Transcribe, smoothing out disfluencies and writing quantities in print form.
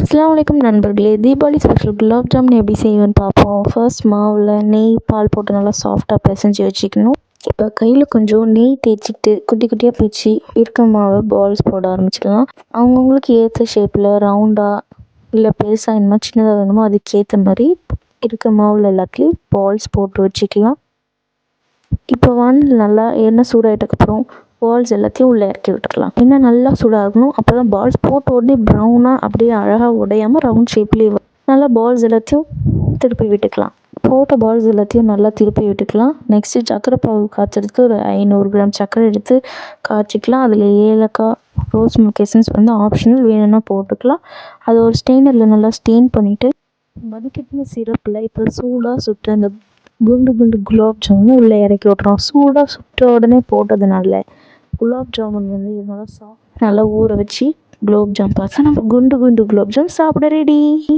அஸ்ஸலாமு அலைக்கும் நண்பர்களே, தீபாவளி ஸ்பெஷல் குலாப் ஜாமுன் எப்படி செய்வேன்னு பார்ப்போம். ஃபர்ஸ்ட் மாவில் நெய் பால் போட்டு நல்லா சாஃப்டாக பிசைஞ்சு வச்சுக்கணும். இப்போ கையில் கொஞ்சம் நெய் தேய்ச்சிக்கிட்டு குட்டி குட்டியாக பிச்சு இருக்க மாவை பால்ஸ் போட ஆரம்பிச்சிடலாம். அவங்கவுங்களுக்கு ஏற்ற ஷேப்பில் ரவுண்டாக இல்லை பெருசாக என்ன சின்னதாக வேணுமோ அதுக்கேற்ற மாதிரி இருக்க மாவில் எல்லாத்துலேயும் பால்ஸ் போட்டு வச்சுக்கலாம். இப்போ வானல் நல்லா எண்ணெய் சூடாயிட்டதுக்கப்புறம் பால்ஸ் எல்லாத்தையும் உள்ளே இறக்கி விட்டுறலாம். எண்ணெய் நல்லா சூடாகணும். அப்போ தான் பால்ஸ் போட்ட உடனே ப்ரௌனாக அப்படியே அழகாக உடையாமல் ரவுண்ட் ஷேப்லேயே நல்லா பால்ஸ் எல்லாத்தையும் திருப்பி விட்டுக்கலாம். போட்ட பால்ஸ் எல்லாத்தையும் நல்லா திருப்பி விட்டுக்கலாம். நெக்ஸ்ட்டு சர்க்கரை பாகு காய்ச்சறதுக்கு ஒரு 500 கிராம் சர்க்கரை எடுத்து காய்ச்சிக்கலாம். அதில் ஏலக்காய், ரோஸ் மில்க் எசன்ஸ் வந்து ஆப்ஷனல், வேணும்னா போட்டுக்கலாம். அதை ஒரு ஸ்டெயினரில் நல்லா ஸ்டெயின் பண்ணிவிட்டு வடிகட்டின சிரப்பில் இப்போ சூடாக சுட்டு அந்த குண்டு குண்டு குலாப் ஜாமுன் உள்ளே இறக்கி விட்றோம். சூடாக சுட்ட உடனே போட்டதுனால குலாப் ஜாமுன் வந்து நல்லா நல்லா ஊற வச்சு குலாப் ஜாம் பாசா நம்ம குண்டு குண்டு குலாப் ஜாம் சாப்பிட ரெடி.